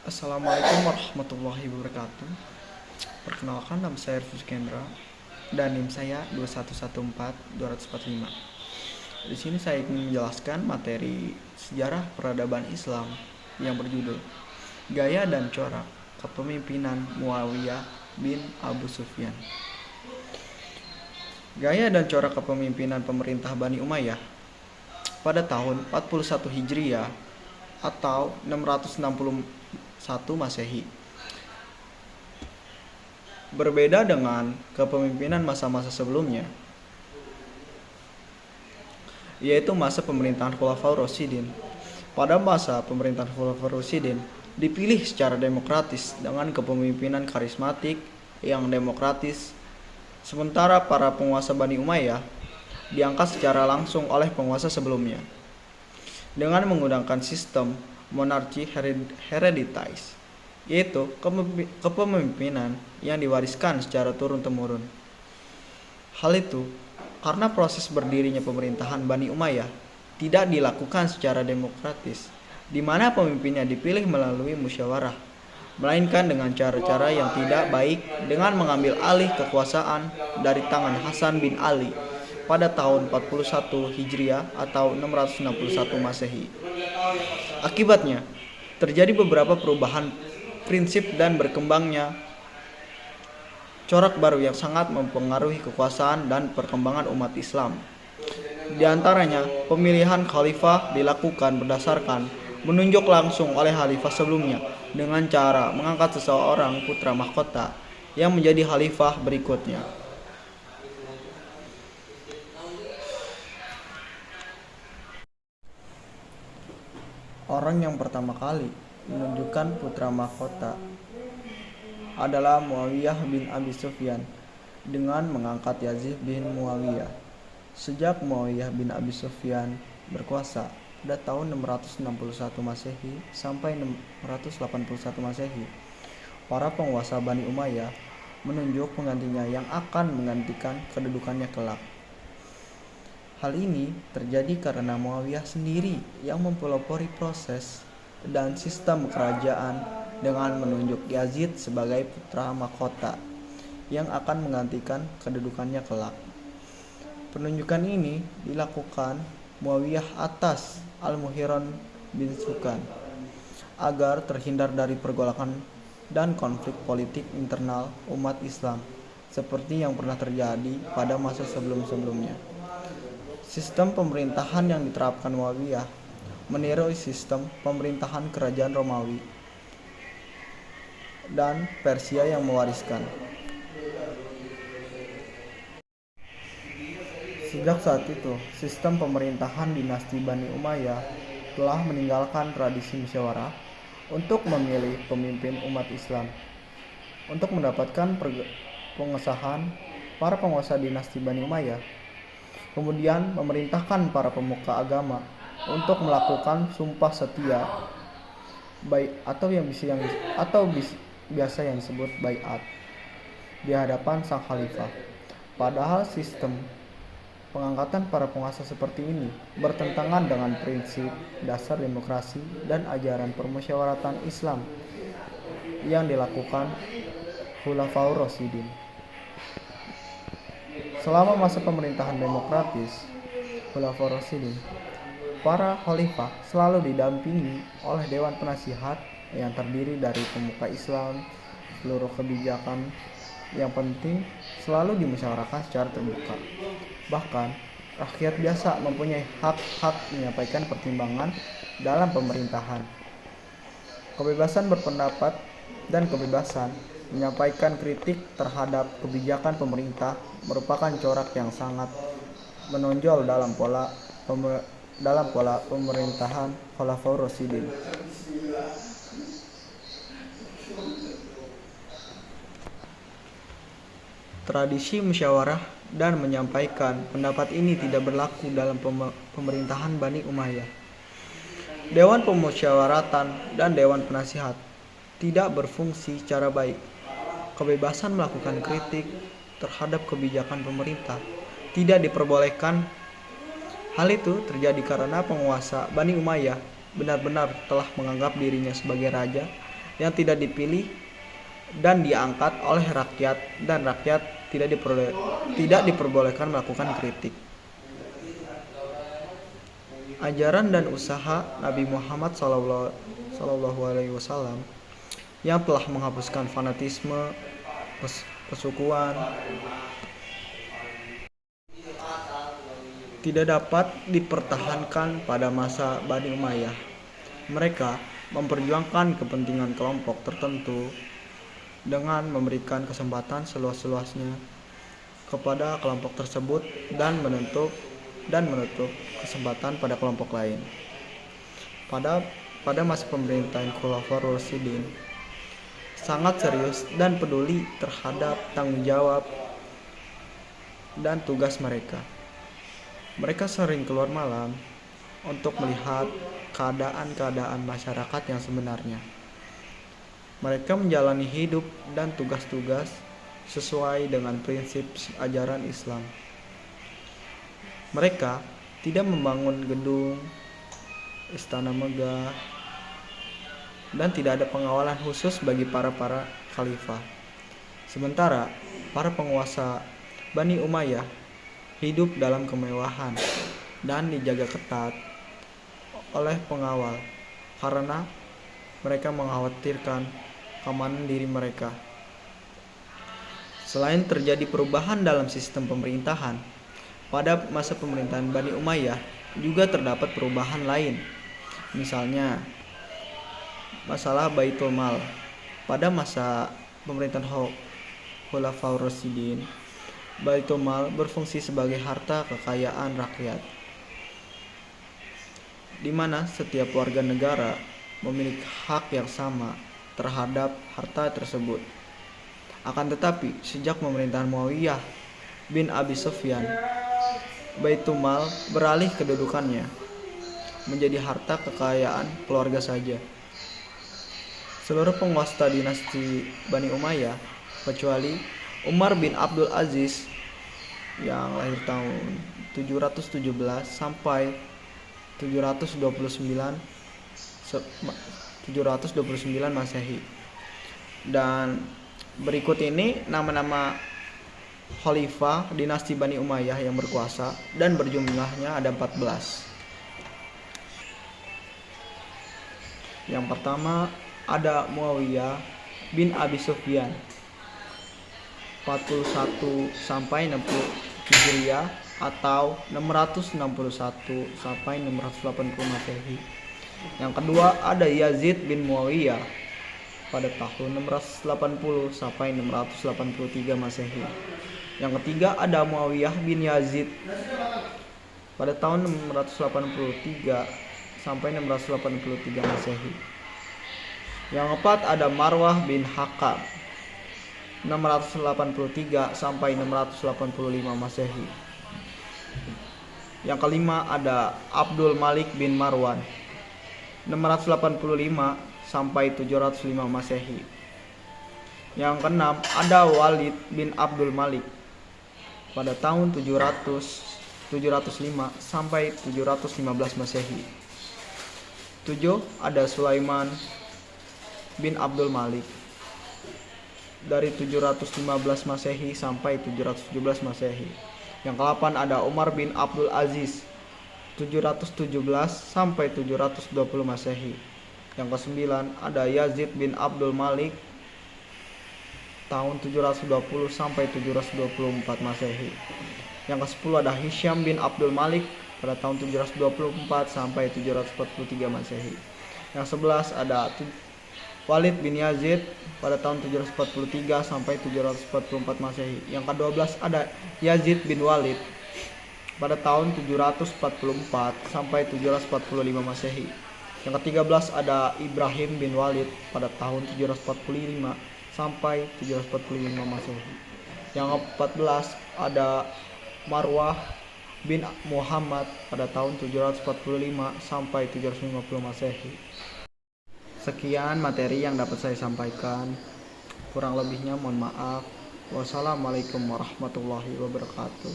Assalamualaikum warahmatullahi wabarakatuh. Perkenalkan, nama saya Rufus Kendra dan NIM saya 2114245. Di sini saya ingin menjelaskan materi sejarah peradaban Islam yang berjudul Gaya dan Corak Kepemimpinan Muawiyah bin Abu Sufyan. Gaya dan corak kepemimpinan pemerintah Bani Umayyah pada tahun 41 Hijriah atau 661 Masehi berbeda dengan kepemimpinan masa-masa sebelumnya, yaitu masa pemerintahan Khulafaur Rasyidin. Pada masa pemerintahan Khulafaur Rasyidin dipilih secara demokratis dengan kepemimpinan karismatik yang demokratis, sementara para penguasa Bani Umayyah diangkat secara langsung oleh penguasa sebelumnya dengan menggunakan sistem monarki hereditaris, yaitu kepemimpinan yang diwariskan secara turun-temurun. Hal itu karena proses berdirinya pemerintahan Bani Umayyah tidak dilakukan secara demokratis, di mana pemimpinnya dipilih melalui musyawarah, melainkan dengan cara-cara yang tidak baik dengan mengambil alih kekuasaan dari tangan Hasan bin Ali pada tahun 41 Hijriah atau 661 Masehi. Akibatnya, terjadi beberapa perubahan prinsip dan berkembangnya corak baru yang sangat mempengaruhi kekuasaan dan perkembangan umat Islam. Di antaranya, pemilihan khalifah dilakukan berdasarkan menunjuk langsung oleh khalifah sebelumnya dengan cara mengangkat seseorang putra mahkota yang menjadi khalifah berikutnya. Orang yang pertama kali menunjukkan putra mahkota adalah Muawiyah bin Abi Sufyan dengan mengangkat Yazid bin Muawiyah. Sejak Muawiyah bin Abi Sufyan berkuasa pada tahun 661 Masehi sampai 681 Masehi, para penguasa Bani Umayyah menunjuk penggantinya yang akan menggantikan kedudukannya kelak. Hal ini terjadi karena Muawiyah sendiri yang mempelopori proses dan sistem kerajaan dengan menunjuk Yazid sebagai putra mahkota yang akan menggantikan kedudukannya kelak. Penunjukan ini dilakukan Muawiyah atas Al-Muhirram bin Sukan agar terhindar dari pergolakan dan konflik politik internal umat Islam seperti yang pernah terjadi pada masa sebelum-sebelumnya. Sistem pemerintahan yang diterapkan Muawiyah meniru sistem pemerintahan kerajaan Romawi dan Persia yang mewariskan. Sejak saat itu, sistem pemerintahan dinasti Bani Umayyah telah meninggalkan tradisi musyawarah untuk memilih pemimpin umat Islam. Untuk mendapatkan pengesahan, para penguasa dinasti Bani Umayyah kemudian memerintahkan para pemuka agama untuk melakukan sumpah setia biasa yang disebut baiat di hadapan sang khalifah. Padahal sistem pengangkatan para penguasa seperti ini bertentangan dengan prinsip dasar demokrasi dan ajaran permusyawaratan Islam yang dilakukan Khulafaur Rasyidin. Selama masa pemerintahan demokratis Khulafaur Rasyidin, para khalifah selalu didampingi oleh Dewan Penasihat yang terdiri dari pemuka Islam. Seluruh kebijakan yang penting selalu dimusyawarahkan secara terbuka. Bahkan, rakyat biasa mempunyai hak-hak menyampaikan pertimbangan dalam pemerintahan. Kebebasan berpendapat dan kebebasan menyampaikan kritik terhadap kebijakan pemerintah merupakan corak yang sangat menonjol dalam pola pemerintahan Khulafaur Rasyidin. Tradisi musyawarah dan menyampaikan pendapat ini tidak berlaku dalam pemerintahan Bani Umayyah. Dewan Pemusyawaratan dan Dewan Penasihat tidak berfungsi secara baik. Kebebasan melakukan kritik terhadap kebijakan pemerintah tidak diperbolehkan. Hal itu terjadi karena penguasa Bani Umayyah benar-benar telah menganggap dirinya sebagai raja yang tidak dipilih dan diangkat oleh rakyat, dan rakyat tidak diperbolehkan melakukan kritik. Ajaran dan usaha Nabi Muhammad SAW yang telah menghapuskan fanatisme, persukuan, tidak dapat dipertahankan pada masa Bani Umayyah. Mereka memperjuangkan kepentingan kelompok tertentu dengan memberikan kesempatan seluas-luasnya kepada kelompok tersebut dan menutup kesempatan pada kelompok lain. Pada masa pemerintahan Khulafaur Rasyidin sangat serius dan peduli terhadap tanggung jawab dan tugas mereka. Mereka sering keluar malam untuk melihat keadaan masyarakat yang sebenarnya. Mereka menjalani hidup dan tugas-tugas sesuai dengan prinsip ajaran Islam. Mereka tidak membangun gedung, istana megah, dan tidak ada pengawalan khusus bagi para khalifah. Sementara para penguasa Bani Umayyah hidup dalam kemewahan dan dijaga ketat oleh pengawal karena mereka mengkhawatirkan keamanan diri mereka. Selain terjadi perubahan dalam sistem pemerintahan, pada masa pemerintahan Bani Umayyah juga terdapat perubahan lain. Misalnya, masalah Baitul Mal. Pada masa pemerintahan Khulafaur Rasyidin, Baitul Mal berfungsi sebagai harta kekayaan rakyat, di mana setiap warga negara memiliki hak yang sama terhadap harta tersebut. Akan tetapi, sejak pemerintahan Muawiyah bin Abi Sufyan, Baitul Mal beralih kedudukannya menjadi harta kekayaan keluarga saja. Seluruh penguasa dinasti Bani Umayyah kecuali Umar bin Abdul Aziz yang lahir tahun 717 sampai 729 Masehi. Dan berikut ini nama-nama khalifah dinasti Bani Umayyah yang berkuasa, dan berjumlahnya ada 14. Yang pertama ada Muawiyah bin Abi Sufyan 41 sampai 60 Hijriah atau 661 sampai 680 Masehi. Yang kedua ada Yazid bin Muawiyah pada tahun 680 sampai 683 Masehi. Yang ketiga ada Muawiyah bin Yazid pada tahun 683 sampai 683 Masehi. Yang keempat ada Marwah bin Hakam 683 sampai 685 Masehi. Yang kelima ada Abdul Malik bin Marwan 685 sampai 705 Masehi. Yang keenam ada Walid bin Abdul Malik pada tahun 705 sampai 715 Masehi. 7 ada Sulaiman bin Abdul Malik dari 715 Masehi sampai 717 Masehi. Yang ke-8 ada Umar bin Abdul Aziz 717 sampai 720 Masehi. Yang ke-9 ada Yazid bin Abdul Malik tahun 720 sampai 724 Masehi. Yang ke-10 ada Hisham bin Abdul Malik pada tahun 724 sampai 743 Masehi. Yang 11 ada Walid bin Yazid pada tahun 743 sampai 744 Masehi. Yang ke-12 ada Yazid bin Walid pada tahun 744 sampai 745 Masehi. Yang ke-13 ada Ibrahim bin Walid pada tahun 745 sampai 745 Masehi. Yang ke-14 ada Marwah bin Muhammad pada tahun 745 sampai 750 Masehi. Sekian materi yang dapat saya sampaikan. Kurang lebihnya mohon maaf. Wassalamualaikum warahmatullahi wabarakatuh.